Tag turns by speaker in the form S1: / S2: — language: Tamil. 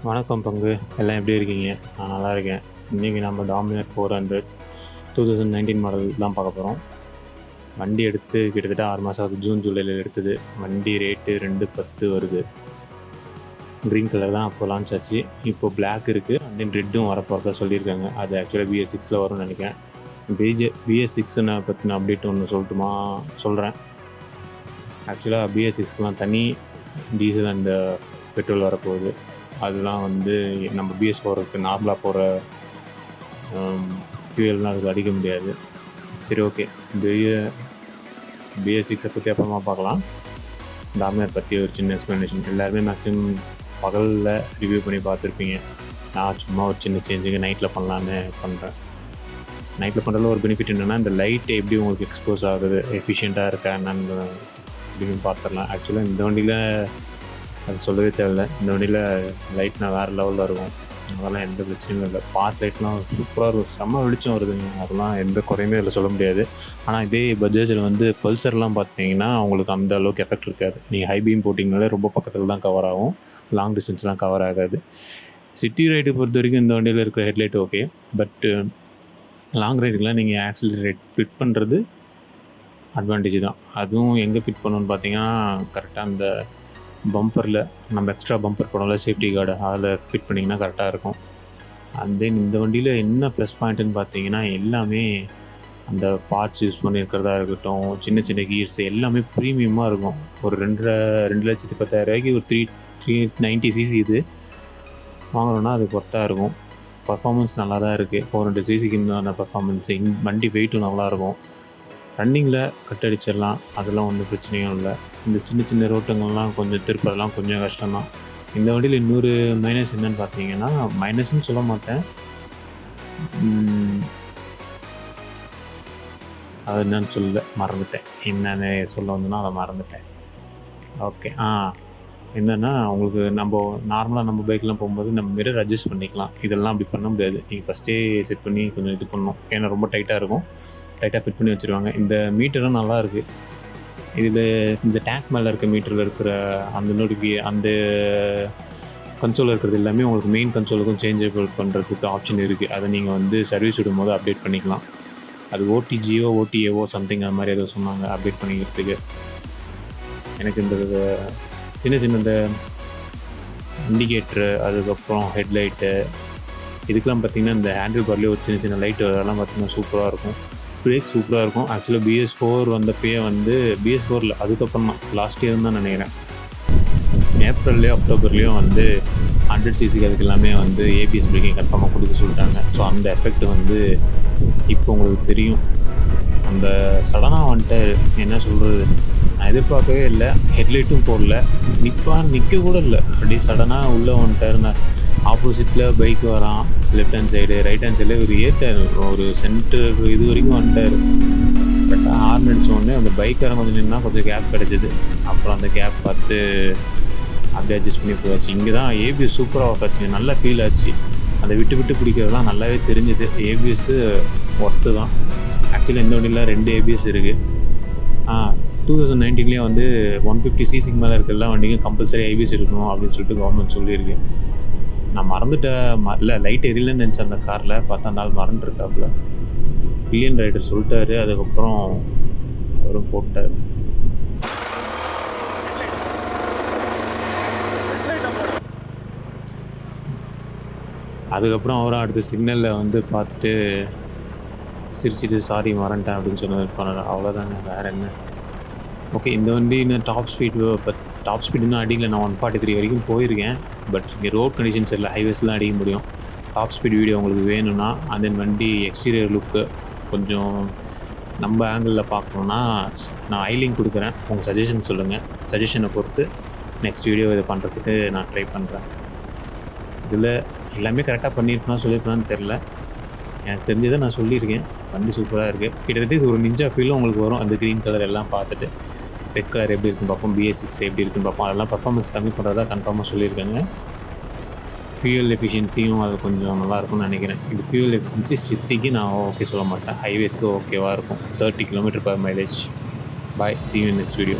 S1: வணக்கம் பங்கு, எல்லாம் எப்படி இருக்கீங்க? நான் நல்லா இருக்கேன். இன்றைக்கி நம்ம டாமினர் 400 2019 மாடல் தான் பார்க்க போகிறோம். வண்டி எடுத்து கிட்டத்தட்ட 6 மாதம் ஆகுது. ஜூன் ஜூலையில் எடுத்தது. வண்டி ரேட்டு 210 வருது. க்ரீன் கலர் தான் அப்போ லான்ச் ஆச்சு. இப்போ பிளாக் இருக்குது, அண்ட் தென் ரெட்டும் வரப்போகிறதா சொல்லியிருக்காங்க. அது ஆக்சுவலாக BS6 வரும்னு நினைக்கிறேன். BS6 பற்றின அப்டேட் ஒன்று சொல்கிறேன். ஆக்சுவலாக BS6லாம் தனி டீசல் அண்ட் பெட்ரோல் வரப்போகுது. அதெல்லாம் நம்ம BS4க்கு நார்மலாக போகிற ஃபியூயல்லாம் அதுக்கு அடிக்க முடியாது. சரி, ஓகே. BS6 பற்றி அப்புறமா பார்க்கலாம். டாமினர் பற்றி ஒரு சின்ன எக்ஸ்ப்ளனேஷன். எல்லாருமே மேக்ஸிமம் பகலில் ரிவ்யூ பண்ணி பார்த்துருப்பீங்க. நான் சும்மா ஒரு சின்ன சேஞ்சுங்க நைட்டில் பண்ணலான்னு பண்ணுறேன். நைட்டில் பண்ணுறதுல ஒரு பெனிஃபிட் என்னென்னா, இந்த லைட் எப்படி உங்களுக்கு எக்ஸ்போஸ் ஆகுது, எஃபிஷியண்ட்டாக இருக்கா என்னன்னு அப்படின்னு பார்த்துடலாம். ஆக்சுவலாக இந்த வண்டியில் அது சொல்லவே தேவையில்லை. இந்த வண்டியில் லைட்னால் வேறு லெவலில் இருக்கும். அதெல்லாம் எந்த பிரச்சனையும் இல்லை. பாஸ் லைட்லாம் சூப்பராக இருக்கும். செம்ம வெளிச்சம் வருதுங்க. அதெல்லாம் எந்த குறையுமே இல்லை, சொல்ல முடியாது. ஆனால் இதே பஜாஜில் பல்சர்லாம் பார்த்தீங்கன்னா உங்களுக்கு அந்த அளவுக்கு எஃபெக்ட் இருக்காது. நீங்கள் ஹை பீம் போட்டிங்கனாலே ரொம்ப பக்கத்தில் தான் கவர் ஆகும். லாங் டிஸ்டன்ஸ்லாம் கவர் ஆகாது. சிட்டி ரைடு பொறுத்த வரைக்கும் இந்த வண்டியில் இருக்கிற ஹெட்லைட் ஓகே. பட்டு லாங் ரைடுக்கெலாம் நீங்கள் ஆக்சிலரேட் ஃபிட் பண்ணுறது அட்வான்டேஜ் தான். அதுவும் எங்கே ஃபிட் பண்ணணுன்னு பார்த்தீங்கன்னா, கரெக்டாக அந்த பம்பரில் நம்ம எக்ஸ்ட்ரா பம்பர் போடல, சேஃப்டி கார்டு, அதில் ஃபிட் பண்ணிங்கன்னா கரெக்டாக இருக்கும். அண்ட் தென் இந்த வண்டியில் என்ன ப்ளஸ் பாயிண்ட்டுன்னு பார்த்தீங்கன்னா, எல்லாமே அந்த பார்ட்ஸ் யூஸ் பண்ணியிருக்கிறதா இருக்கட்டும், சின்ன சின்ன கீர்ஸ் எல்லாமே ப்ரீமியமாக இருக்கும். ஒரு 2,10,000 ஒரு 390cc இது வாங்குறோன்னா அது பொறுத்தா இருக்கும். பர்ஃபார்மன்ஸ் நல்லா தான் இருக்குது. 400cc இந்த பர்ஃபார்மன்ஸ். வண்டி வெயிட்டும் நல்லாயிருக்கும். ரன்னிங்கில் கட் அடிச்சிடலாம், அதெல்லாம் ஒன்றும் பிரச்சனையும் இல்லை. இந்த சின்ன சின்ன ரோட்டுங்கள்லாம் கொஞ்சம் திருப்பதெல்லாம் கொஞ்சம் கஷ்டம்தான். இந்த வண்டியில் இன்னொரு மைனஸ் என்னன்னு பார்த்தீங்கன்னா, மைனஸ்ன்னு சொல்ல மாட்டேன், அது என்னன்னு மறந்துட்டேன். என்னென்னு சொல்ல வந்தோன்னா அதை மறந்துட்டேன். ஓகே. என்னென்னா, உங்களுக்கு நம்ம நார்மலாக நம்ம பைக்லாம் போகும்போது நம்ம மிரர் அட்ஜஸ்ட் பண்ணிக்கலாம். இதெல்லாம் அப்படி பண்ண முடியாது. நீங்கள் ஃபஸ்ட்டே செட் பண்ணி கொஞ்சம் இது பண்ணணும். ஏன்னா ரொம்ப டைட்டாக இருக்கும். டைட்டாக ஃபிட் பண்ணி வச்சுருவாங்க. இந்த மீட்டரும் நல்லா இருக்குது. இதில் இந்த டேங்க் மேலே இருக்க மீட்டரில் இருக்கிற அந்த கன்சோல் இருக்கிறது எல்லாமே உங்களுக்கு மெயின் கன்சோலுக்கும் சேஞ்சபிள் பண்ணுறதுக்கு ஆப்ஷன் இருக்குது. அதை நீங்கள் சர்வீஸ் விடும்போது அப்டேட் பண்ணிக்கலாம். அது OTGO OTAவோ சம்திங் அது மாதிரி ஏதோ சொன்னாங்க அப்டேட் பண்ணிக்கிறதுக்கு. எனக்கு இந்த சின்ன சின்ன இந்த இண்டிகேட்ரு, அதுக்கப்புறம் ஹெட்லைட்டு, இதுக்கெலாம் பார்த்திங்கன்னா இந்த ஹேண்டில் பார்லேயே ஒரு சின்ன சின்ன லைட்டு, அதெல்லாம் பார்த்திங்கன்னா சூப்பராக இருக்கும். பிரேக் சூப்பராக இருக்கும். ஆக்சுவலாக BS4 வந்தப்பயே BS4 அதுக்கப்புறம் தான் லாஸ்ட் இயர் தான் நினைக்கிறேன், ஏப்ரல்லையோ அக்டோபர்லேயும் 100cc அதுக்கு எல்லாமே ABS பிரேக்கிங் கன்ஃபார்மாக கொடுக்க சொல்லிட்டாங்க. ஸோ அந்த எஃபெக்ட் இப்போ உங்களுக்கு தெரியும். அந்த சடனாக என்ன சொல்கிறது, நான் எதிர்பார்க்கவே இல்லை. ஹெட்லைட்டும் போடல, நிற்க கூட இல்லை. அப்படியே சடனாக உள்ளே வந்துட்டார். நான் ஆப்போசிட்டில் பைக் வரான், left hand side right hand சைடில் ஒரு ஏற்றார், ஒரு சென்டர் இது வரைக்கும் வந்துட்டார். கரெக்டாக ஹார்ன் அடித்த உடனே அந்த பைக்காரன் கொஞ்சம் நின்னா கொஞ்சம் கேப் கிடச்சிது. அப்புறம் அந்த கேப் பார்த்து அப்படியே அட்ஜஸ்ட் பண்ணி போயாச்சு. இங்கே தான் ABS சூப்பராக ஒர்க் ஆச்சுங்க. நல்லா ஃபீல் ஆச்சு. அதை விட்டு பிடிக்கிறதுலாம் நல்லாவே தெரிஞ்சுது. ABS ஒர்த்து தான். ஆக்சுவலாக இந்த வண்டியில் 2 ABS இருக்குது. 2019 150cc மேலே இருக்கிற எல்லா வண்டிக்கும் கம்பல்சரி ABS இருக்கணும் அப்படின்னு சொல்லிட்டு கவர்மெண்ட் சொல்லியிருக்கு. நான் மறந்துட்டேன். இல்லை, லைட் எரியலன்னு நினச்சேன் அந்த காரில். பார்த்தா அந்த ஆள் மறந்துருக்காப்புல. பில்லியன் ரைடர் சொல்லிட்டாரு. அதுக்கப்புறம் அவரும் போட்டார். அதுக்கப்புறம் அவரும் அடுத்த சிக்னலில் பார்த்துட்டு சிரிச்சிட்டு சாரி மறந்துட்டேன் அப்படின்னு சொன்னது பண்ண. அவ்வளோதாங்க, வேறு என்ன. ஓகே, இந்த வண்டி இன்னும் டாப் ஸ்பீட் இன்னும் அடிக்கல. நான் 143 வரைக்கும் போயிருக்கேன். பட் இங்கே ரோட் கண்டிஷன்ஸ் இல்லை, ஹைவேஸ்லாம் அடிக்க முடியும். டாப் ஸ்பீட் வீடியோ உங்களுக்கு வேணும்னா, அந்த வண்டி எக்ஸ்டீரியர் லுக்கு கொஞ்சம் நம்ம ஆங்கிளில் பார்க்கணுன்னா நான் ஐலிங்க் கொடுக்குறேன். உங்கள் சஜஷன் சொல்லுங்கள். சஜஷனை பொறுத்து நெக்ஸ்ட் வீடியோ இதை பண்ணுறதுக்கு நான் ட்ரை பண்ணுறேன். இதில் எல்லாமே கரெக்டாக பண்ணியிருக்கேன்னா சொல்லியிருக்கேன்னு தெரில. எனக்கு தெரிஞ்சதை நான் சொல்லியிருக்கேன். வண்டி சூப்பராக இருக்குது. கிட்டத்தட்ட இது ஒரு நிஞ்சா ஃபீலும் உங்களுக்கு வரும். அந்த க்ரீன் கலர் எல்லாம் பார்த்துட்டு ரெட் கலர் எப்படி இருக்குன்னு பார்ப்போம், BS6 எப்படி இருக்குன்னு பார்ப்போம். அதெல்லாம் பர்ஃபார்மன்ஸ் கம்மி பண்ணுறதா கன்ஃபார்மாக சொல்லியிருக்காங்க. ஃபியூயல் எஃபிஷியன்சியும் அது கொஞ்சம் நல்லாயிருக்கும்னு நினைக்கிறேன். இது ஃபியூயல் எஃபிஷியன்சி சிட்டிக்கு நான் ஓகே சொல்ல மாட்டேன், ஹைவேஸ்க்கு ஓகேவாக இருக்கும். 30 km/மைலேஜ். பாய், see you in next video.